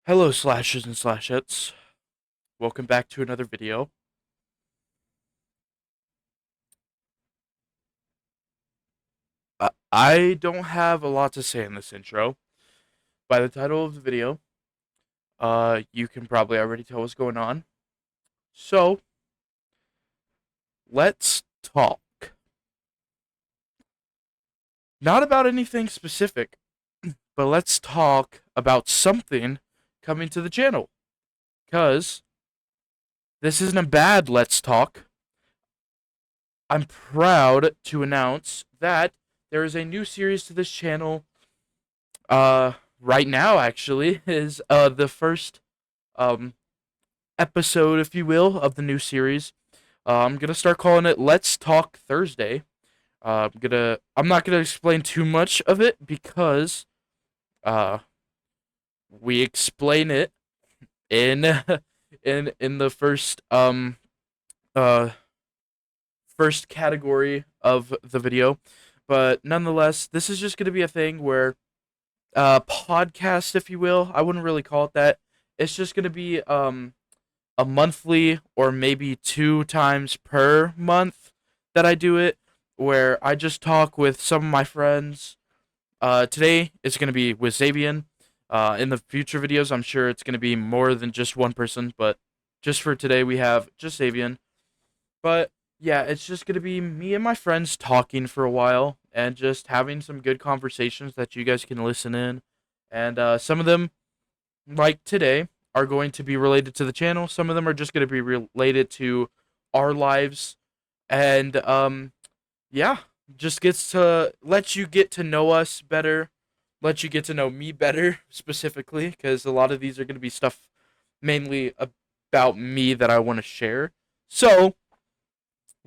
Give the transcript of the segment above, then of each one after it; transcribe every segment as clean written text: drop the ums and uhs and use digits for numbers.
Hello, slashers and slashettes. Welcome back to another video. I don't have a lot to say in this intro. By the title of the video, you can probably already tell what's going on. So, let's talk. Not about anything specific, but let's talk about something coming to the channel. Because this isn't a bad let's talk. I'm proud to announce that there is a new series to this channel. Right now actually is the first episode, if you will, of the new series. I'm gonna start calling it Let's Talk Thursday. I'm not gonna explain too much of it because we explain it in in the uh first category of the video. But nonetheless, this is just gonna be a thing where podcast, if you will. I wouldn't really call it that. It's just gonna be a monthly or maybe 2 times per month that I do it, where I just talk with some of my friends. Today it's gonna be with Zavian. In the future videos, I'm sure it's gonna be more than just one person, but just for today we have just Zavian. But yeah, it's just gonna be me and my friends talking for a while and just having some good conversations that you guys can listen in. And some of them, like today, are going to be related to the channel. Some of them are just gonna be related to our lives. And yeah, just gets to let you get to know us better, let you get to know me better specifically, because a lot of these are gonna be stuff mainly about me that I want to share. So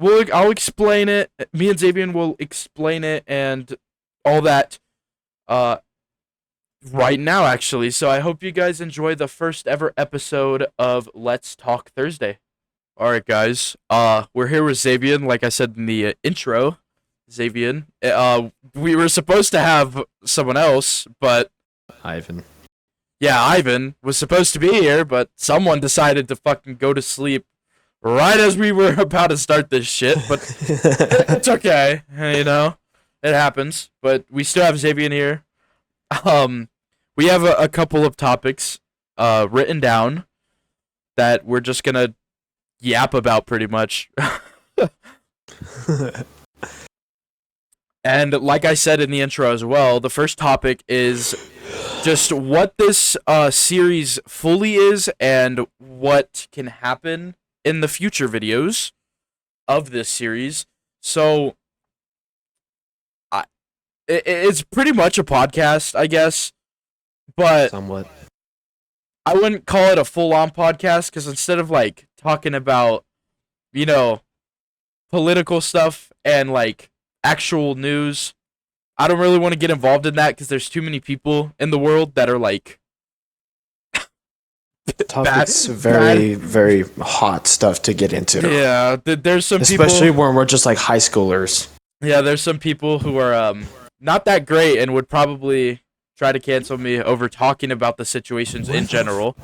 I'll explain it. Me and Zavian will explain it and all that uh, right now, actually. So I hope you guys enjoy the first ever episode of Let's Talk Thursday. All right, guys. We're here with Zavian, like I said in the intro. Zavian. We were supposed to have someone else, but Ivan. yeah, Ivan was supposed to be here, but someone decided to fucking go to sleep right as we were about to start this shit. But it's okay, you know, it happens. But we still have Zavian here. We have a couple of topics written down that we're just gonna yap about pretty much. And like I said in the intro as well, the first topic is just what this series fully is and what can happen in the future videos of this series. So it's pretty much a podcast, I guess, but Somewhat. I wouldn't call it a full-on podcast because instead of like talking about, you know, political stuff and like actual news, I don't really want to get involved in that because there's too many people in the world that are like Topic's very hot stuff to get into. Yeah, there's some Especially people, when we're just like high schoolers. yeah, there's some people who are not that great and would probably try to cancel me over talking about the situations in general.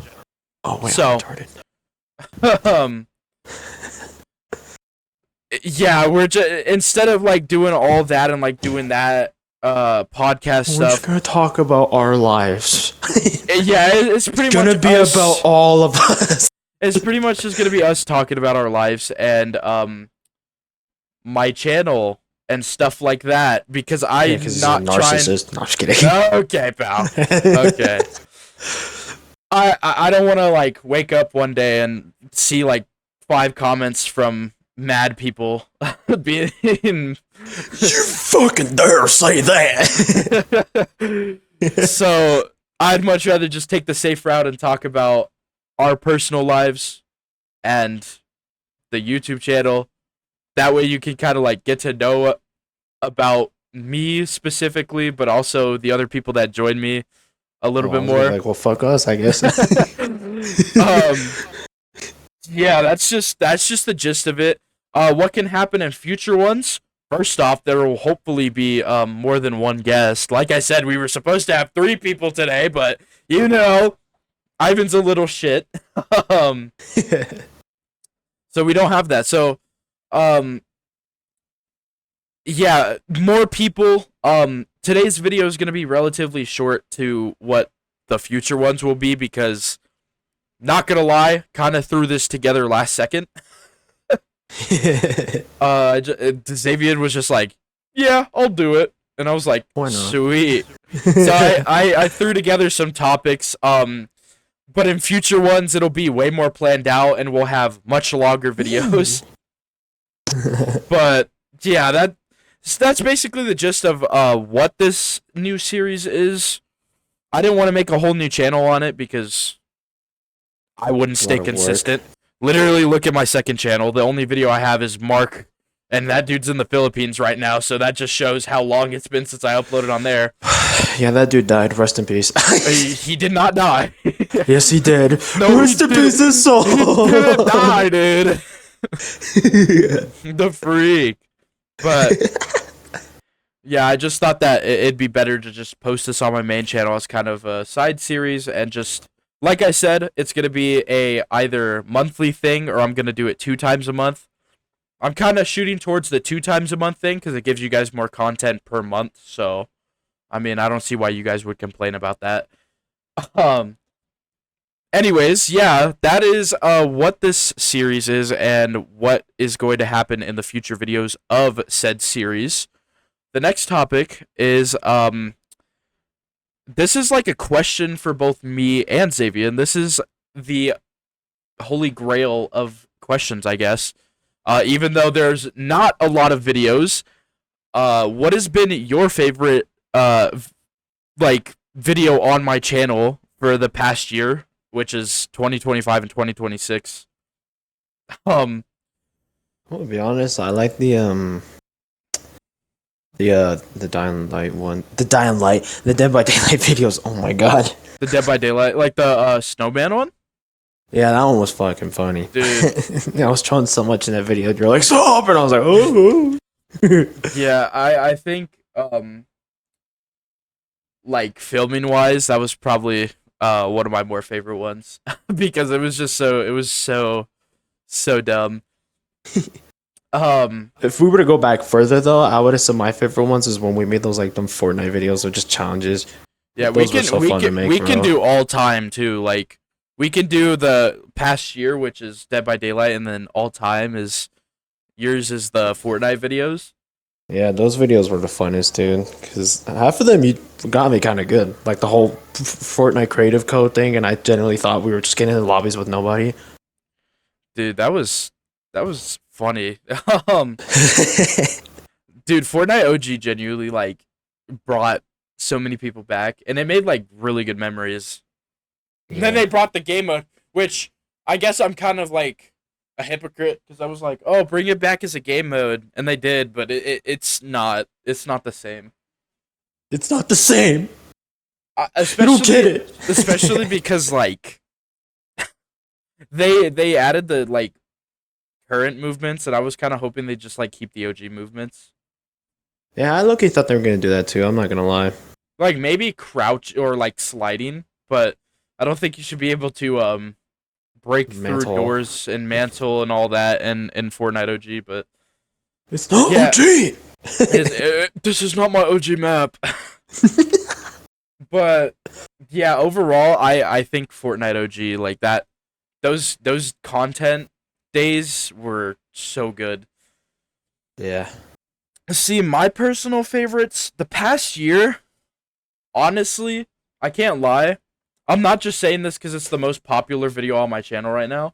Oh wait, So- I'm retarded. um yeah, we're just instead of like doing all that and like doing that podcast We're just stuff. gonna talk about our lives. Yeah, it's pretty It's gonna much be us. about all of us. It's pretty much just gonna be us talking about our lives and my channel and stuff like that because I'm Yeah, 'cause he's a not trying. narcissist. No, I'm just kidding. Okay, pal. Okay. I don't want to like wake up one day and see like 5 comments from mad people being You fucking dare say that? so I'd much rather just take the safe route and talk about our personal lives and the YouTube channel. That way you can kind of like get to know about me specifically, but also the other people that join me a little bit more. Like, well, fuck us, I guess. Yeah, that's just the gist of it. What can happen in future ones? First off, there will hopefully be more than one guest. Like I said, we were supposed to have 3 people today, but you know, Ivan's a little shit. um, so we don't have that. So, um, yeah, more people. Today's video is gonna be relatively short to what the future ones will be because, not gonna lie, kind of threw this together last second. Zavian was just like, "Yeah, I'll do it," and I was like, Why not? "Sweet." So I threw together some topics. But in future ones, it'll be way more planned out, and we'll have much longer videos. But yeah, that's basically the gist of what this new series is. I didn't want to make a whole new channel on it because I wouldn't A stay lot of work. consistent. Literally, look at my second channel. The only video I have is Mark, and that dude's in the Philippines right now, so that just shows how long it's been since I uploaded on there. Yeah, that dude died. Rest in peace. He did not die. Yes, he did. No, Rest he in peace, his He soul. didn't die, dude. The freak. But yeah, I just thought that it'd be better to just post this on my main channel as kind of a side series, and just like I said, it's gonna be a either monthly thing or I'm gonna do it 2 times a month. I'm kind of shooting towards the 2 times a month thing because it gives you guys more content per month. So, I mean, I don't see why you guys would complain about that. Um. Anyways, yeah, that is what this series is and what is going to happen in the future videos of said series. The next topic is this is like a question for both me and Zavian. This is the holy grail of questions, I guess. Even though there's not a lot of videos, what has been your favorite like video on my channel for the past year, which is 2025 and 2026? Well, to be honest, I like the Dying Light one. The Dying Light, the Dead by Daylight videos. Oh my god. The Dead by Daylight, like the snowman one? Yeah, that one was fucking funny. Dude. I was trying so much in that video. You're like, stop! And I was like, oh. Yeah, I think like filming wise, that was probably one of my more favorite ones because it was just so dumb. If we were to go back further though, I would have said my favorite ones is when we made those like them Fortnite videos or just challenges. Yeah, Those were so fun to make, we can bro. do all time too. Like we can do the past year, which is Dead by Daylight, and then all time is yours is the Fortnite videos. Yeah, those videos were the funnest, dude. Because half of them you got me kind of good, like the whole Fortnite creative code thing, and I genuinely thought we were just getting in the lobbies with nobody. Dude, that was funny. um, Dude, Fortnite OG genuinely like brought so many people back, and it made like really good memories. And then they brought the game mode, which I guess I'm kind of like a hypocrite because I was like, "Oh, bring it back as a game mode," and they did, but it's not the same. It's not the same. You Especially, don't get it. especially because like they added the like current movements, and I was kind of hoping they just like keep the OG movements. Yeah, I low-key thought they were gonna do that too. I'm not gonna lie. Like maybe crouch or like sliding, but I don't think you should be able to break through Mantle. doors and mantle and all that in Fortnite OG. But It's not Yeah. OG. this is not my OG map. But yeah, overall, I think Fortnite OG like that. Those content days were so good. Yeah. See, my personal favorites the past year, honestly, I can't lie. I'm not just saying this because it's the most popular video on my channel right now,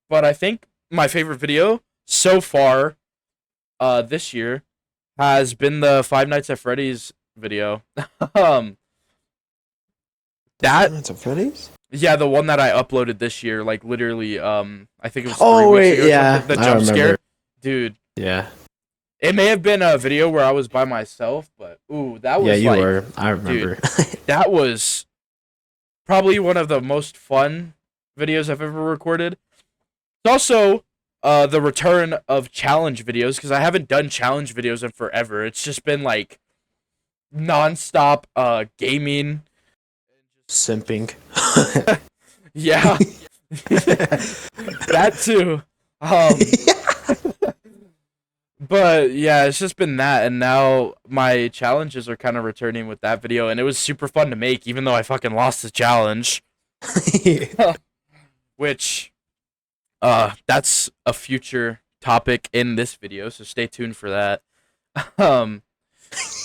but I think my favorite video so far this year has been the Five Nights at Freddy's video. um, that That's a Freddy's? Yeah, the one that I uploaded this year, like literally, I think it was 3 Oh, weeks wait, ago. Or yeah, something, the I jump scare, remember. dude. Yeah. It may have been a video where I was by myself, but ooh, that was Yeah, you like, were. I remember. that was probably one of the most fun videos I've ever recorded. It's also the return of challenge videos because I haven't done challenge videos in forever. It's just been like nonstop gaming. Simping. Yeah, that too. Um, but yeah, it's just been that, and now my challenges are kind of returning with that video, and it was super fun to make, even though I fucking lost the challenge. Which, that's a future topic in this video, so stay tuned for that. Um,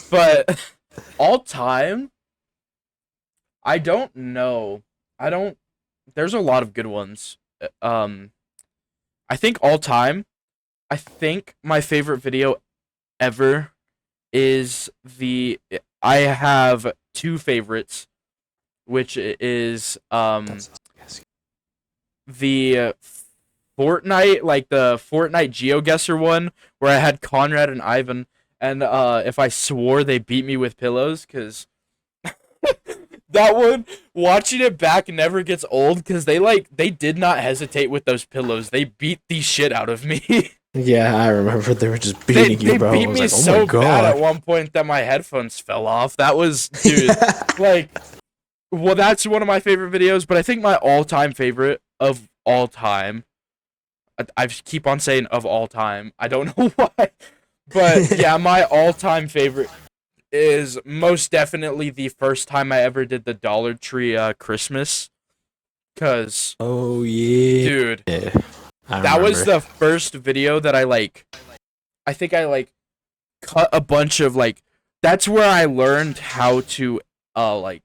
but all time, I don't know. I don't. There's a lot of good ones. I think all time, I think my favorite video ever is the. I have two favorites, which is That's the Fortnite, like the Fortnite GeoGuessr one, where I had Conrad and Ivan, and if I swore they beat me with pillows, because that one, watching it back never gets old, because they did not hesitate with those pillows. They beat the shit out of me. yeah, I remember they were just they beating you, they bro. I beat was me like, oh my so bad at god. one point that my headphones fell off. That was, dude, like, well, that's one of my favorite videos, but I think my all-time favorite of all time, I keep on saying of all time. I don't know why. But yeah, my all-time favorite is most definitely the first time I ever did the Dollar Tree Christmas. Cause, Oh yeah. dude, I that was remember. the first video that I think I cut a bunch of that's where I learned how to like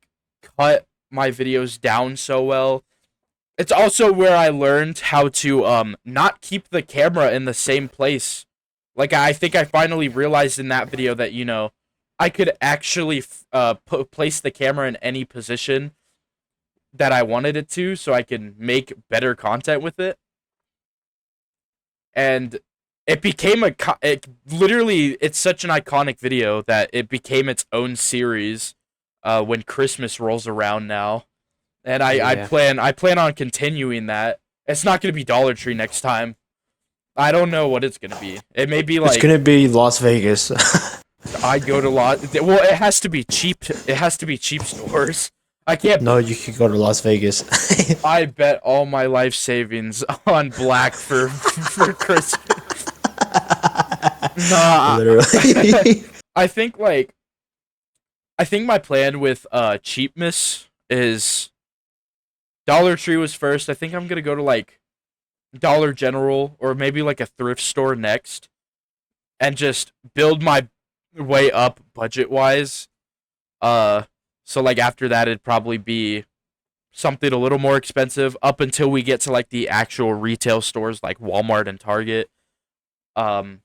cut my videos down so well. It's also where I learned how to not keep the camera in the same place. Like, I think I finally realized in that video that, I could actually place the camera in any position that I wanted it to, so I can make better content with it. And it became literally, it's such an iconic video that it became its own series when Christmas rolls around now. And Yeah. I plan on continuing that. It's not gonna be Dollar Tree next time. I don't know what it's gonna be. It may be It's like gonna be Las Vegas. I go to well, it has to be cheap. It has to be cheap stores. I can't. No, you could go to Las Vegas. I bet all my life savings on black for for Christmas. Nah, Literally. I think I think my plan with cheapness is Dollar Tree was first. I think I'm gonna go to Dollar General or maybe like a thrift store next, and just build my way up budget wise. Uh, so after that, it'd probably be something a little more expensive up until we get to the actual retail stores like Walmart and Target. Um,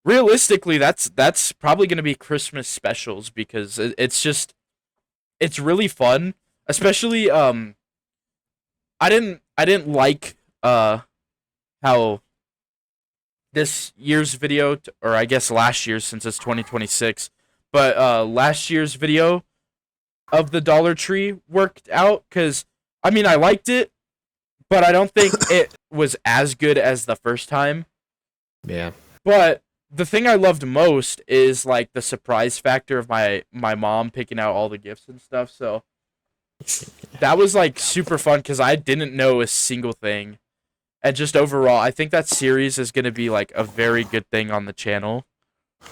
Realistically, that's probably gonna be Christmas specials because it's really fun, especially I didn't like how this year's video, or I guess last year's since it's 2026, but last year's video of the Dollar Tree worked out because I mean I liked it, but I don't think it was as good as the first time. Yeah. But the thing I loved most is the surprise factor of my mom picking out all the gifts and stuff. So that was super fun because I didn't know a single thing. And just overall, I think that series is gonna be a very good thing on the channel.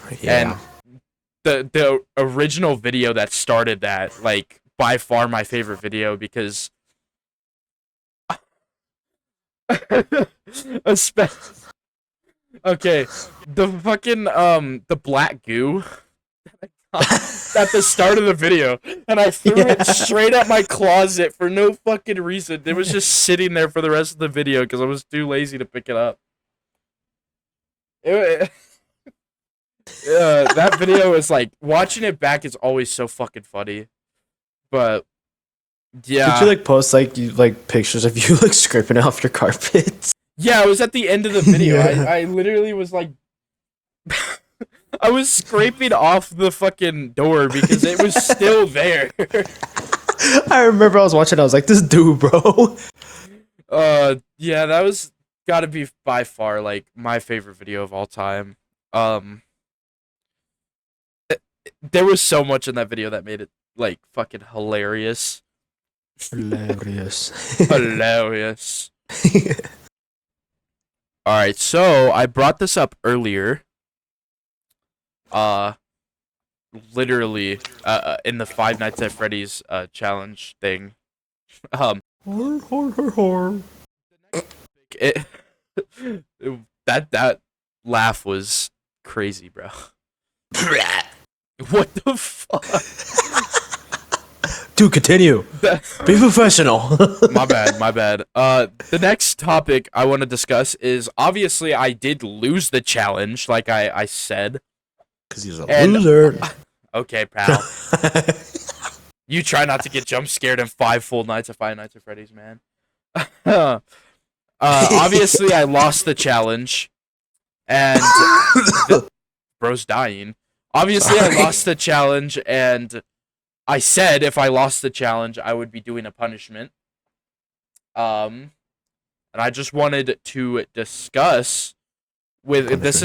And Yeah. the original video that started that, by far my favorite video because espe- okay, the fucking the black goo at the start of the video, and I threw it Yeah. straight at my closet for no fucking reason. It was just sitting there for the rest of the video because I was too lazy to pick it up. It, that video is watching it back is always so fucking funny. But Did you yeah, post you pictures of you scraping off your carpets? yeah, it was at the end of the video. Yeah. I literally was I was scraping off the fucking door because it was still there. I remember I was watching. I was like, "This dude, bro." Yeah, that was gotta be by far my favorite video of all time. Um, there was so much in that video that made it fucking hilarious. Hilarious. Hilarious. All right, so I brought this up earlier. Uh, literally, in the Five Nights at Freddy's challenge thing. Um, it, that laugh was crazy, bro. What the fuck? Dude, continue. Be professional. My bad, my bad. The next topic I want to discuss is obviously I did lose the challenge, like I said. Because he's a And loser. okay, pal. You try not to get jump scared in 5 full nights of Five Nights at Freddy's, man. Obviously I lost the challenge, and bro's dying. Obviously I lost the challenge, and I said if I lost the challenge, I would be doing a punishment. And I just wanted to discuss with this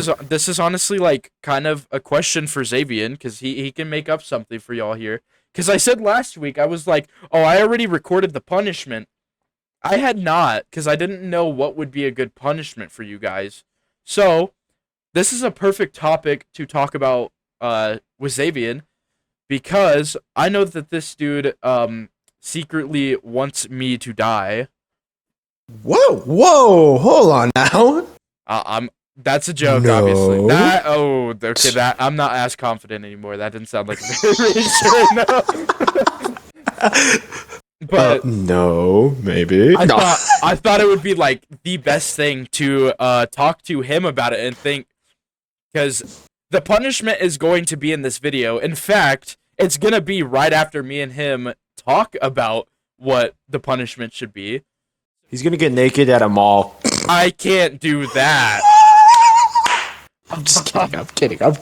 is honestly like kind of a question for Zavian, because he can make up something for y'all here. Because I said last week, I was like, oh, I already recorded the punishment. I had not, because I didn't know what would be a good punishment for you guys. So this is a perfect topic to talk about with Zavian, because I know that this dude secretly wants me to die. Whoa, hold on now. I'm That's a joke, No. obviously. That I'm not as confident anymore. That didn't sound like very reassuring. But no, maybe. I thought it would be like the best thing to talk to him about it and think, because the punishment is going to be in this video. In fact, it's gonna be right after me and him talk about what the punishment should be. He's gonna get naked at a mall. I can't do that. I'm just kidding. I'm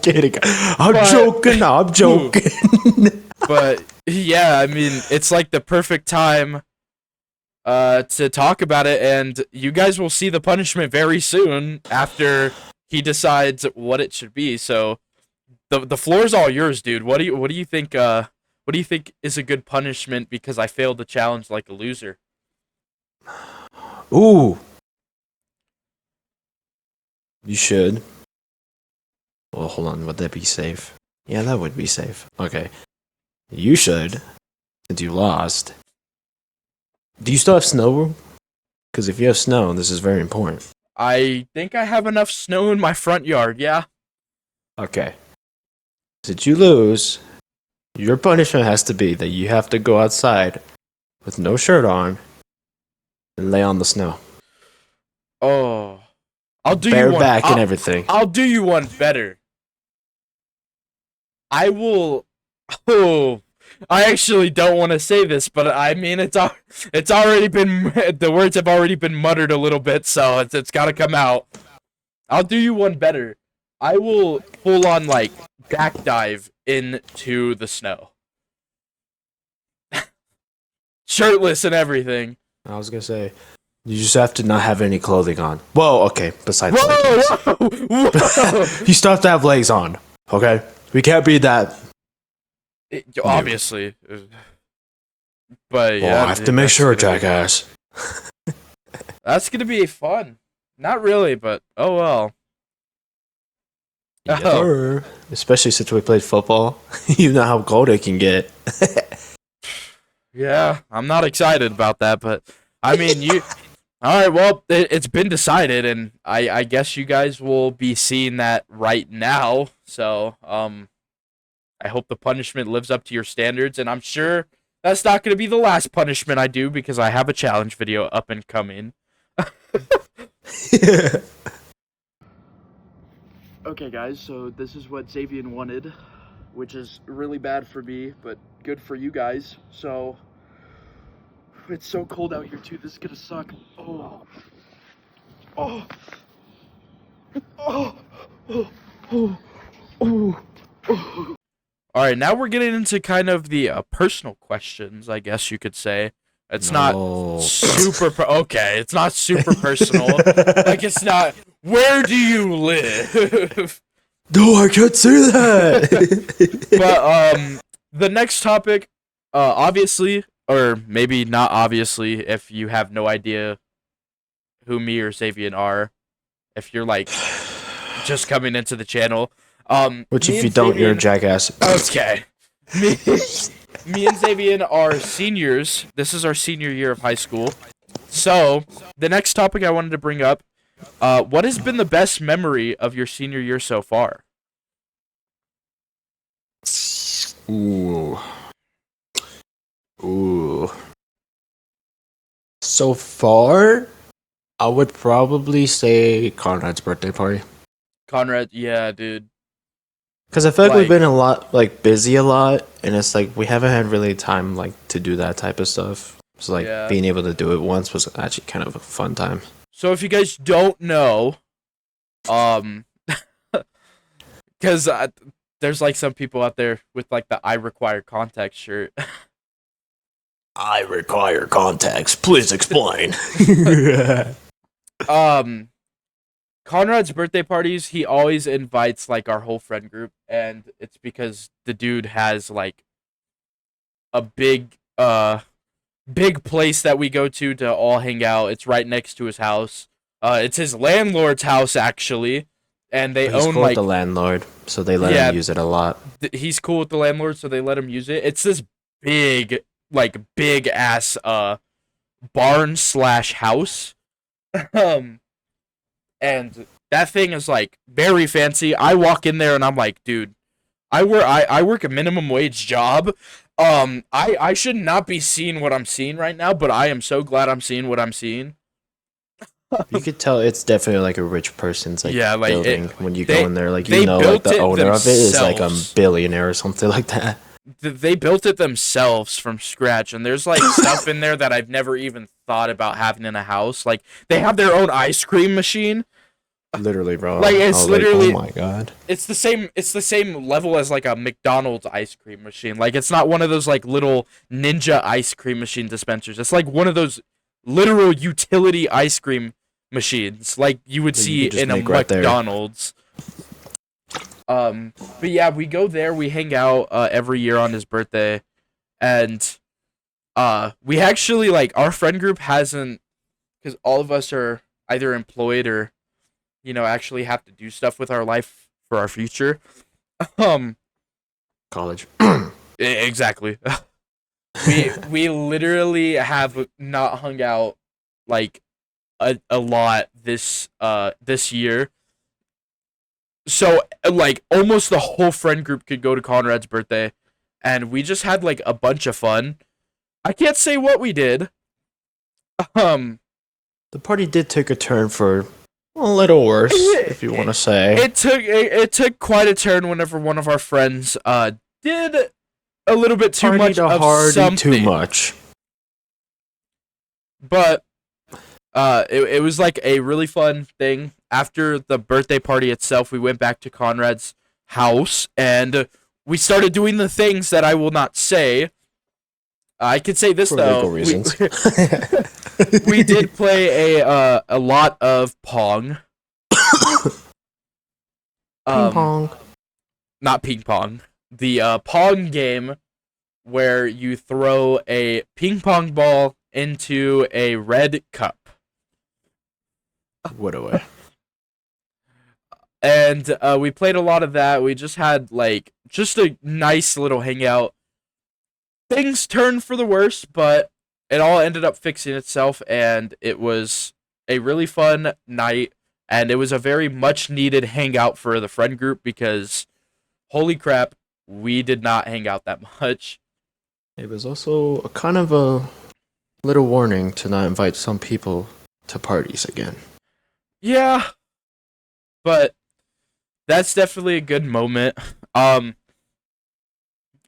joking. I'm joking. But yeah, I mean, it's like the perfect time to talk about it, and you guys will see the punishment very soon after he decides what it should be. So the floor's all yours, dude. What do you think is a good punishment because I failed the challenge like a loser? Ooh. You should. Well, hold on. Would that be safe? Yeah, that would be safe. Okay. You should, since you lost. Do you still have snow? Because if you have snow, this is very important. I think I have enough snow in my front yard, yeah. Okay. Since you lose, your punishment has to be that you have to go outside with no shirt on and lay on the snow. Oh. I'll do Bare you one. back and everything. I'll do you one better. I will. Oh, I actually don't want to say this, but I mean it's already been, the words have already been muttered a little bit, so it's got to come out. I'll do you one better. I will full on like back dive into the snow, shirtless and everything. I was gonna say, you just have to not have any clothing on. Whoa, okay. Besides leggings, Whoa! you still have to have legs on. Okay, we can't be that. Obviously, but yeah, Well, I have to make sure, jackass. That's gonna be fun. Not really, but oh well. Yes, sir. Especially since we played football, you know how cold it can get. Yeah, I'm not excited about that, but I mean, you. All right, well, it's been decided, and I guess you guys will be seeing that right now. So, I hope the punishment lives up to your standards, and I'm sure that's not going to be the last punishment I do because I have a challenge video up and coming. Okay, guys, so this is what Zavian wanted, which is really bad for me, but good for you guys. So, it's so cold out here, too. This is going to suck. Oh. Oh. Oh. Oh. Oh. Oh. Oh. All right, now we're getting into kind of the personal questions, I guess you could say. It's not super okay, it's not super personal. Like, it's not, where do you live? No, I can't say that. But the next topic, obviously, or maybe not obviously if you have no idea who me or Zavian are, if you're like just coming into the channel. Which, Me if you and don't, you're a Zavian. jackass. Okay. Me, me and Zavian are seniors. This is our senior year of high school. So the next topic I wanted to bring up, what has been the best memory of your senior year so far? Ooh. Ooh. So far, I would probably say Conrad's birthday party. Conrad, yeah, dude. Because I feel like we've Like, been a lot, like, busy a lot, and it's like we haven't had really time, like, to do that type of stuff. So, like, yeah. being able to do it once was actually kind of a fun time. So if you guys don't know, um, because there's like some people out there with like the "I require context" shirt. I require context. Please explain. um, Conrad's birthday parties, he always invites like our whole friend group, and it's because the dude has like a big place that we go to all hang out. It's right next to his house. It's his landlord's house actually, and they But he's own cool with the like landlord, so they let him yeah. use it a lot. He's cool with the landlord, so they let him use it. It's this big like big ass barn slash house. um and that thing is like very fancy. I walk in there and I'm like, dude, I work a minimum wage job. I should not be seeing what I'm seeing right now, but I am so glad I'm seeing what I'm seeing. You could tell it's definitely like a rich person's like Yeah, like building when you they go in there. Like, you they know, like built the it owner of it is like a themselves. billionaire or something like that. They built it themselves from scratch, and there's like stuff in there that I've never even thought about having in a house. Like they have their own ice cream machine. Literally, Like bro. I it's was like, oh literally my god. it's the same level as like a McDonald's ice cream machine. Like it's not one of those like little ninja ice cream machine dispensers. It's like one of those literal utility ice cream machines like you would That you see could just in a make right there. McDonald's. But yeah, we go there, we hang out every year on his birthday, and we actually like our friend group hasn't, because all of us are either employed or actually have to do stuff with our life for our future. um College. exactly. We literally have not hung out like a lot this year, so like almost the whole friend group could go to Conrad's birthday, and we just had like a bunch of fun. I can't say what we did. um The party did take a turn for a little worse, if you want to say. it took quite a turn whenever one of our friends did a little bit too Party much to of hardy too something. much. But it was like a really fun thing. After the birthday party itself, we went back to Conrad's house and we started doing the things that I will not say. I can say this For legal though. reasons. We did play a lot of Pong. Ping pong. Not ping pong. The Pong game where you throw a ping pong ball into a red cup. What away. And we played a lot of that. We just had like just a nice little hangout. Things turned for the worse, but it all ended up fixing itself, and it was a really fun night. And it was a very much needed hangout for the friend group because, holy crap, we did not hang out that much. It was also a kind of a little warning to not invite some people to parties again. Yeah, but that's definitely a good moment.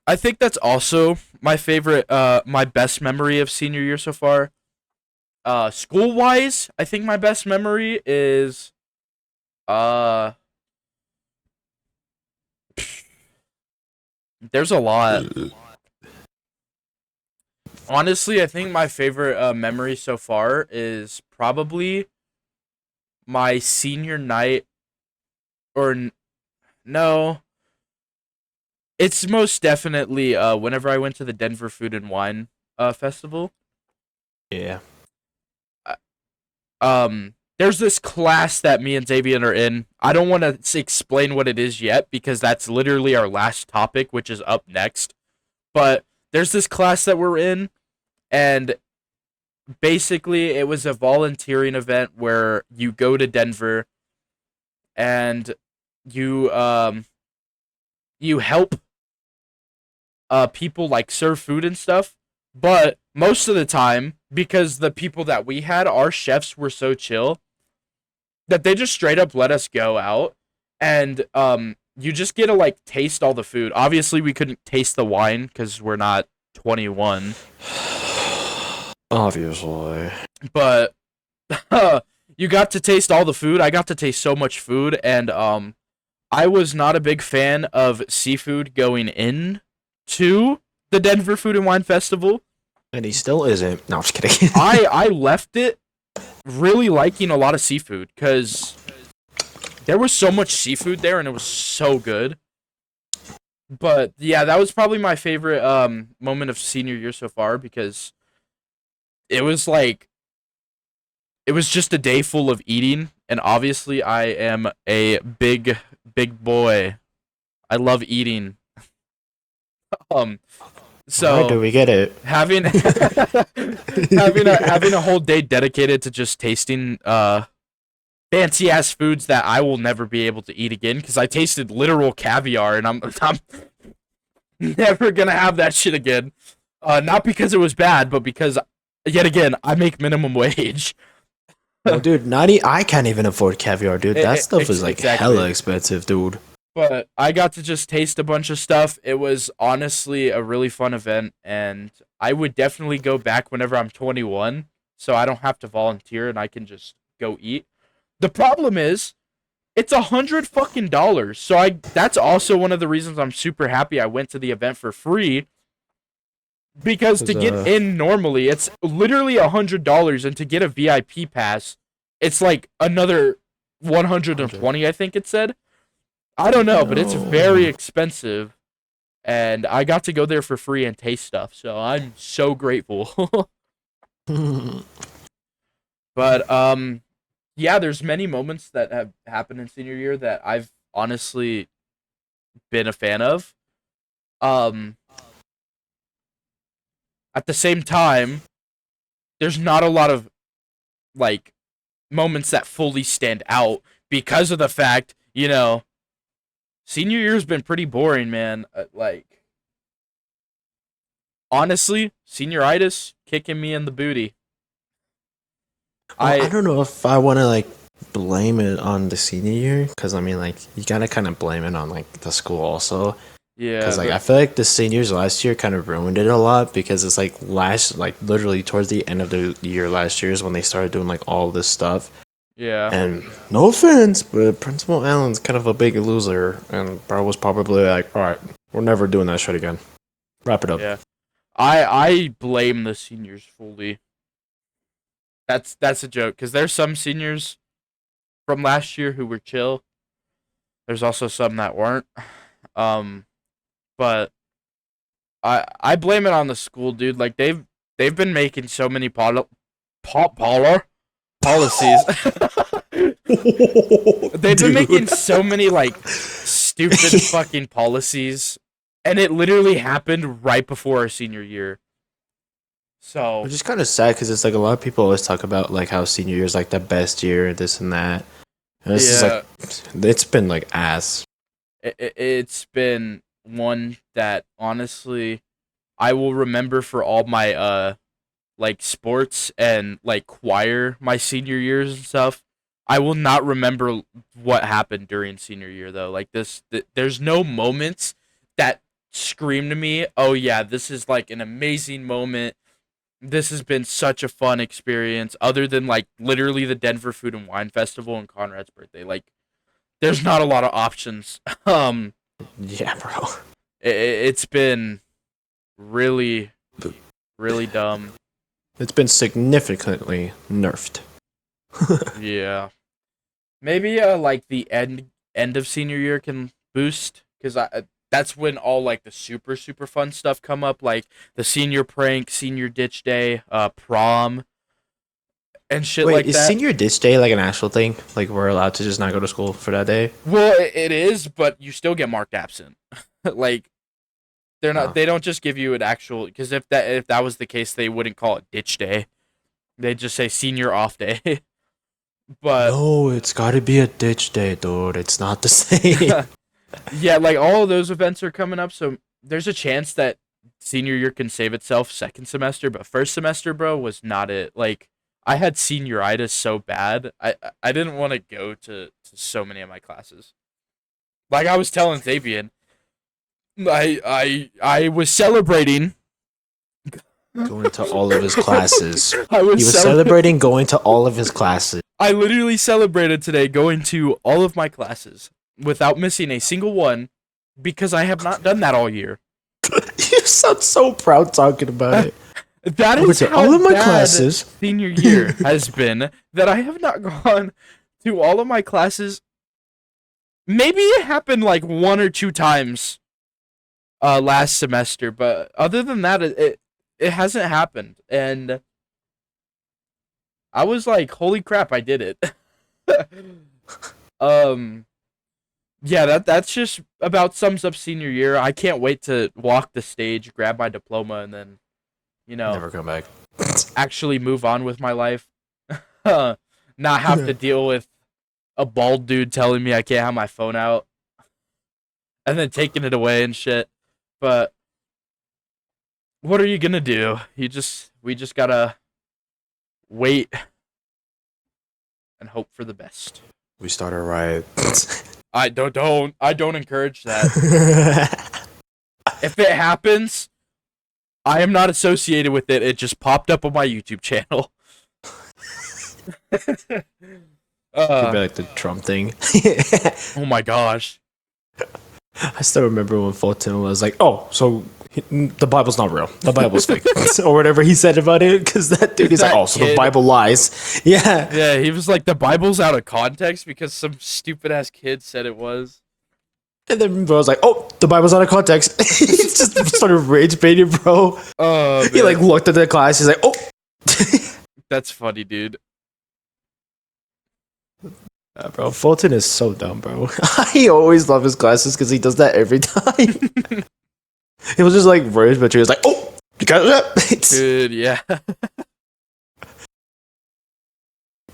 I think that's also my favorite, my best memory of senior year so far. School wise, I think my best memory is, uh, there's a lot. Honestly, I think my favorite memory so far is probably my senior night, or no, it's most definitely whenever I went to the Denver Food and Wine festival. Yeah. There's this class that me and Zavian are in. I don't want to explain what it is yet because that's literally our last topic, which is up next. But there's this class that we're in, and basically it was a volunteering event where you go to Denver and you help people like serve food and stuff. But most of the time, because the people that we had, our chefs were so chill that they just straight up let us go out, and you just get to like taste all the food. Obviously, we couldn't taste the wine because we're not 21, Obviously. but you got to taste all the food. I got to taste so much food, and I was not a big fan of seafood going in to the Denver Food and Wine Festival. And he still isn't. No, I'm just kidding. I left it really liking a lot of seafood because there was so much seafood there and it was so good. But yeah, that was probably my favorite moment of senior year so far because it was like it was just a day full of eating, and obviously I am a big boy. I love eating. Um Why do so we get it? having having a whole day dedicated to just tasting fancy ass foods that I will never be able to eat again because I tasted literal caviar and I'm never gonna have that shit again. Not because it was bad, but because yet again I make minimum wage. Well, dude, I can't even afford caviar, dude. That stuff is like Exactly. hella expensive, dude. But I got to just taste a bunch of stuff. It was honestly a really fun event, and I would definitely go back whenever I'm 21, so I don't have to volunteer and I can just go eat. The problem is, it's $100 fucking. So that's also one of the reasons I'm super happy I went to the event for free. Because to 'Cause, get in normally, it's literally $100, and to get a VIP pass, it's like another 120. I think it said. I don't know, but it's very No. expensive, and I got to go there for free and taste stuff, so I'm so grateful. But yeah, there's many moments that have happened in senior year that I've honestly been a fan of. Um, at the same time, there's not a lot of like moments that fully stand out because of the fact, senior year's been pretty boring, man. Like honestly, senioritis kicking me in the booty. Well, I I don't know if I want to like blame it on the senior year, because I mean, like, you gotta kind of blame it on like the school also, yeah, because like I but feel like the seniors last year kind of ruined it a lot, because it's like literally towards the end of the year last year is when they started doing like all this stuff. yeah, And no offense, but Principal Allen's kind of a big loser, and bro was probably like, all right, we're never doing that shit again. Wrap it up. yeah. I blame the seniors fully. That's a joke because there's some seniors from last year who were chill. There's also some that weren't. Um, but I blame it on the school, dude. Like they've been making so many policies. They've been making Dude. so many like stupid fucking policies, and it literally happened right before our senior year. So Which is kind of sad, because it's like a lot of people always talk about like how senior year is like the best year and this and that. And this is yeah, like, it's been like ass. it's been one that honestly I will remember for all my like sports and like choir my senior years and stuff. I will not remember what happened during senior year though. Like there's no moments that scream to me, "Oh yeah, this is like an amazing moment. This has been such a fun experience." Other than like literally the Denver Food and Wine Festival and Conrad's birthday. Like there's not a lot of options. Um Yeah, bro. it's been really really dumb. It's been significantly nerfed. Yeah. Maybe like the end of senior year can boost cuz that's when all like the super super fun stuff come up, like the senior prank, senior ditch day, prom, and shit Wait, like is that. senior ditch day like an actual thing? Like we're allowed to just not go to school for that day? Well, it is, but you still get marked absent. Like Oh. they don't just give you an actual, because if that was the case, they wouldn't call it ditch day. They'd just say senior off day. But No, it's got to be a ditch day, dude. It's not the same. yeah, like all of those events are coming up, so there's a chance that senior year can save itself second semester, but first semester, bro, was not it. Like I had senioritis so bad, I didn't want to go to so many of my classes. Like I was telling Zavian, I was celebrating. Going to all of his classes. I He was was celebrating going to all of his classes. I literally celebrated today going to all of my classes without missing a single one because I have not done that all year. You sound so proud talking about it. That I went is to how all of my bad classes. senior year has been, that I have not gone to all of my classes. Maybe it happened like one or two times last semester, but other than that, it hasn't happened. And I was like, holy crap, I did it. um, yeah, that's just about sums up senior year. I can't wait to walk the stage, grab my diploma, and then, Never come back. actually move on with my life. Not have to deal with a bald dude telling me I can't have my phone out and then taking it away and shit. But what are you gonna do? We just gotta wait and hope for the best. We started a riot. I don't encourage that. If it happens, I am not associated with it. It just popped up on my YouTube channel. Could be like the Trump thing. Oh my gosh. I still remember when Fulton was like, "Oh, so the Bible's not real. The Bible's fake," or whatever he said about it. Because that dude is like, That "Oh, so the kid. Bible lies." Yeah. Yeah, he was like, the Bible's out of context because some stupid ass kid said it was. And then bro was like, "Oh, the Bible's out of context." He just started rage baiting, bro. Oh, He like looked at the class. He's like, "Oh." that's funny, dude. Bro, Fulton is so dumb, bro. I always love his classes because he does that every time. He was just like rage, but he was like, "Oh, you got that?" Dude, yeah. I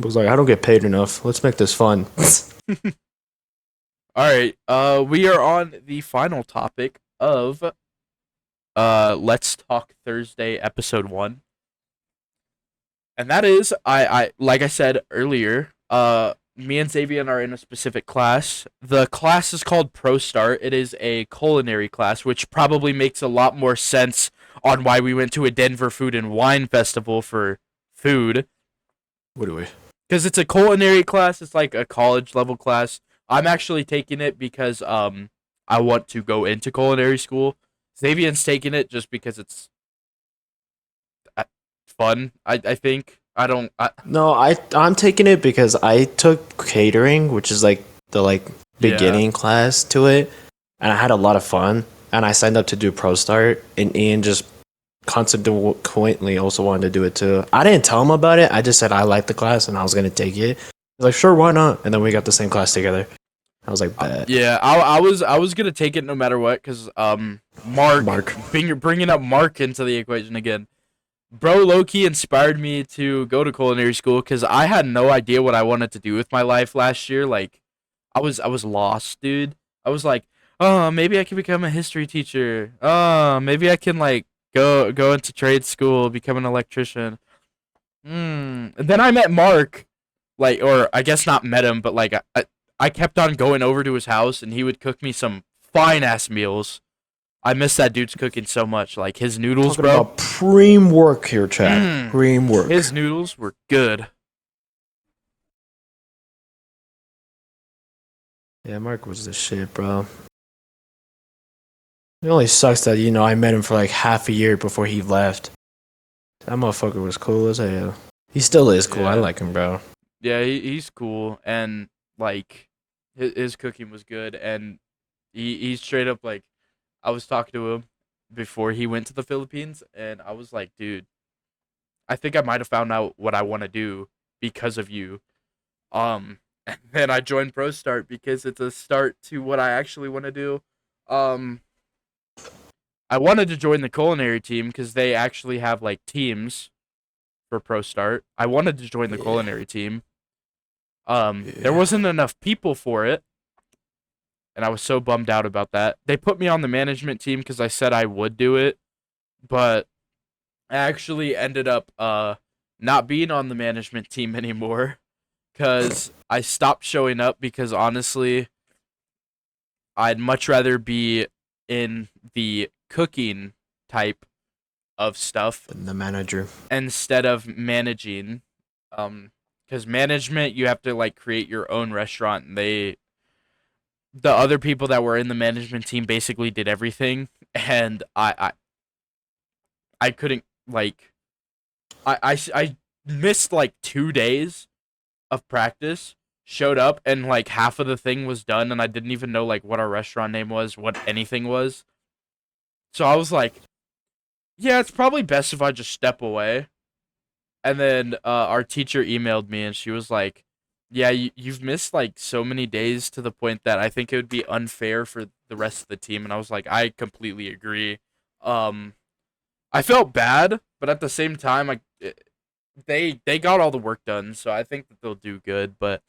was like, "I don't get paid enough. Let's make this fun." All right. We are on the final topic of Let's Talk Thursday episode 1. And that is I like I said earlier, me and Zavian are in a specific class. The class is called ProStart. It is a culinary class, which probably makes a lot more sense on why we went to a Denver Food and Wine Festival for food. What do we? Because it's a culinary class. It's like a college level class. I'm actually taking it because I want to go into culinary school. Xavier's taking it just because it's fun. I think No, I'm taking it because I took catering, which is like the beginning class to it, and I had a lot of fun. And I signed up to do ProStart, and Ian just consequently also wanted to do it too. I didn't tell him about it. I just said I liked the class and I was gonna take it. He's like, "Sure, why not?" And then we got the same class together. I was like, "Bet." yeah. I was gonna take it no matter what because Mark. Bringing up Mark into the equation again. Bro, low-key inspired me to go to culinary school because I had no idea what I wanted to do with my life last year. Like, I was lost, dude. I was like, oh, maybe I can become a history teacher. Oh, maybe I can like go into trade school, become an electrician. And then I met Mark, like, or I guess not met him, but like I kept on going over to his house, and he would cook me some fine ass meals. I miss that dude's cooking so much. Like his noodles, Talking bro. about preem work here, Chad. Preem work. His noodles were good. Yeah, Mark was the shit, bro. It only sucks that I met him for like half a year before he left. That motherfucker was cool as hell. He still is cool. Yeah. I like him, bro. Yeah, he's cool, and like his cooking was good, and he straight up like I was talking to him before he went to the Philippines, and I was like, dude, I think I might have found out what I want to do because of you. And then I joined ProStart because it's a start to what I actually want to do. Um, I wanted to join the culinary team because they actually have like teams for ProStart. I wanted to join the Yeah. culinary team. There Yeah. wasn't enough people for it, and I was so bummed out about that. They put me on the management team because I said I would do it, but I actually ended up not being on the management team anymore because I stopped showing up because honestly, I'd much rather be in the cooking type of stuff The manager. instead of managing. Because management, you have to like create your own restaurant, and the other people that were in the management team basically did everything, and I couldn't like I missed like 2 days of practice. Showed up and like half of the thing was done, and I didn't even know like what our restaurant name was, what anything was. So I was like, yeah, it's probably best if I just step away. And then our teacher emailed me and she was like, yeah, you've missed like so many days to the point that I think it would be unfair for the rest of the team. And I was like, I completely agree. Um, I felt bad, but at the same time, they got all the work done, so I think that they'll do good. But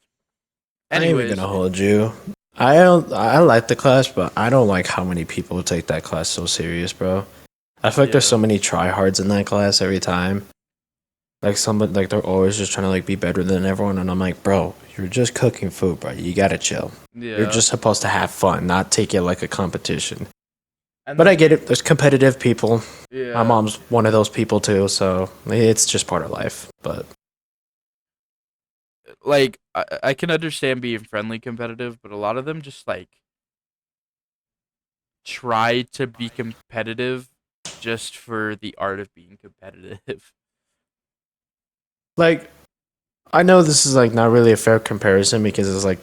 I ain't even anyways, gonna hold you. I like the class, but I don't like how many people take that class so serious, bro. I feel like there's yeah, so many tryhards in that class every time. Like somebody like they're always just trying to like be better than everyone, and I'm like, bro, you're just cooking food, bro. You gotta chill. You're yeah, just supposed to have fun, not take it like a competition. and But I then get it. There's competitive people. My yeah, mom's one of those people too, so it's just part of life. But like I can understand being friendly competitive, but a lot of them just like try to be competitive just for the art of being competitive. like, I know this is like not really a fair comparison because it's like,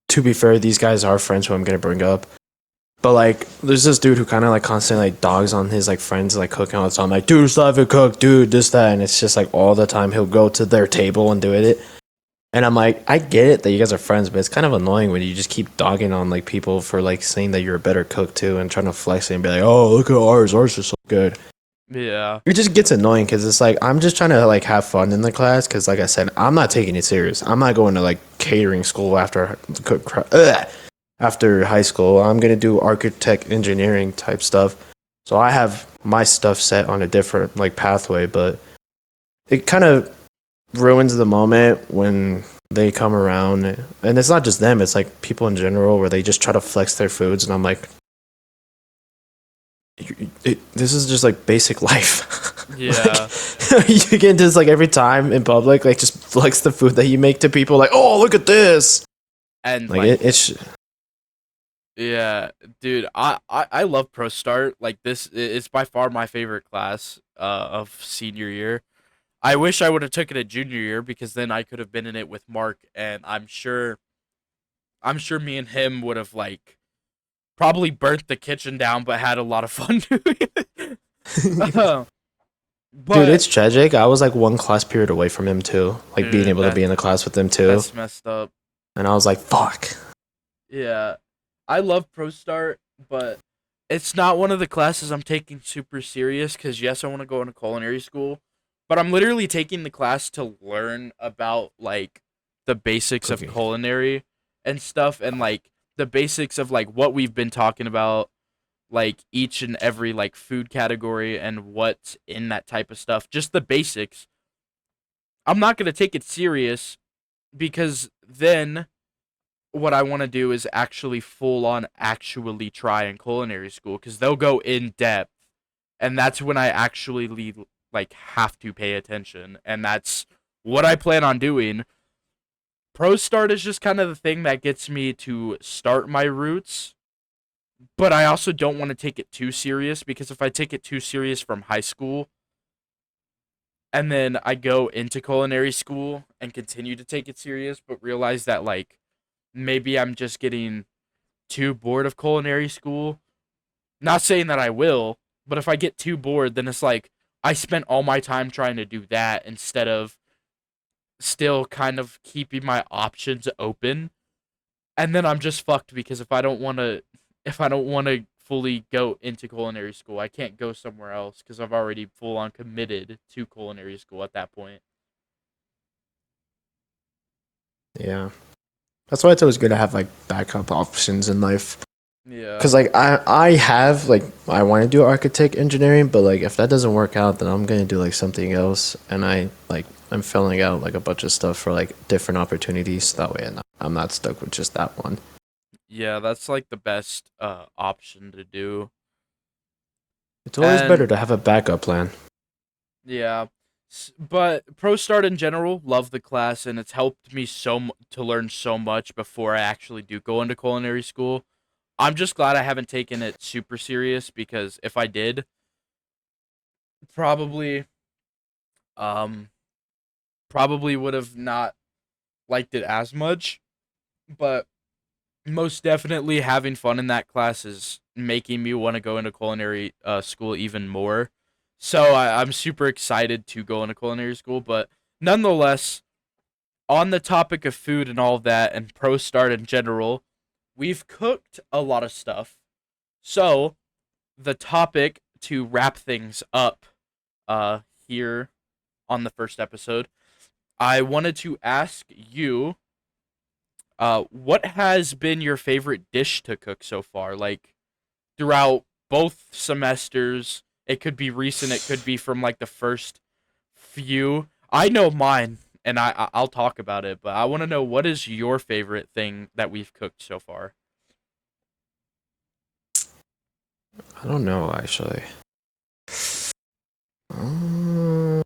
to be fair, these guys are friends who I'm gonna bring up. But like, there's this dude who kind of like constantly like dogs on his like friends like cooking all the time. Like, dude, still haven't cooked, dude, this that, and it's just like all the time he'll go to their table and do it. And I'm like, I get it that you guys are friends, but it's kind of annoying when you just keep dogging on like people for like saying that you're a better cook too and trying to flex it and be like, oh, look at ours is so good. Yeah. It just gets annoying because it's like I'm just trying to like have fun in the class because like I said, I'm not taking it serious. I'm not going to like catering school after high school. I'm gonna do architect engineering type stuff. So I have my stuff set on a different like pathway, but it kind of ruins the moment when they come around, and it's not just them, it's like people in general where they just try to flex their foods, and I'm like, this is just like basic life. Yeah. Like you can just like every time in public like just flex the food that you make to people like, oh, look at this. And Like like it's yeah, dude, I love ProStart. Like it's by far my favorite class of senior year. I wish I would have took it at junior year because then I could have been in it with Mark, and I'm sure me and him would have like probably burnt the kitchen down but had a lot of fun doing it. Uh, dude, but it's tragic. I was like one class period away from him too, like being dude, able to be in the class with him too, that's messed up. and I was like, fuck. Yeah. I love ProStart, but it's not one of the classes I'm taking super serious cuz yes, I want to go into culinary school, but I'm literally taking the class to learn about like the basics of Cooking. culinary and stuff, and like the basics of like what we've been talking about, like each and every like food category and what's in that type of stuff, just the basics. I'm not going to take it serious because then what I want to do is actually full on actually try in culinary school because they'll go in depth, and that's when I actually like have to pay attention, and that's what I plan on doing. Pro Start is just kind of the thing that gets me to start my roots, but I also don't want to take it too serious because if I take it too serious from high school and then I go into culinary school and continue to take it serious, but realize that like maybe I'm just getting too bored of culinary school, Not saying that I will, but if I get too bored, then it's like I spent all my time trying to do that instead of still kind of keeping my options open. And then I'm just fucked because if I don't want to fully go into culinary school, I can't go somewhere else because I've already full on committed to culinary school at that point. Yeah. That's why it's always good to have like backup options in life. Yeah. Cause like I have like I want to do architect engineering, but like if that doesn't work out, then I'm gonna do like something else, and I'm filling out like a bunch of stuff for like different opportunities. That way, I'm not stuck with just that one. Yeah, that's like the best option to do. It's always better And to have a backup plan. yeah, but ProStart in general, love the class, and it's helped me to learn so much before I actually do go into culinary school. I'm just glad I haven't taken it super serious because if I did, probably um probably would have not liked it as much. But most definitely having fun in that class is making me want to go into culinary school even more. So I'm super excited to go into culinary school, but nonetheless, on the topic of food and all of that and Pro Start in general, we've cooked a lot of stuff. So the topic to wrap things up here on the first episode, I wanted to ask you what has been your favorite dish to cook so far? Like throughout both semesters, it could be recent, it could be from like the first few. I know mine, and I'll talk about it, but I want to know what is your favorite thing that we've cooked so far. I don't know actually. Um,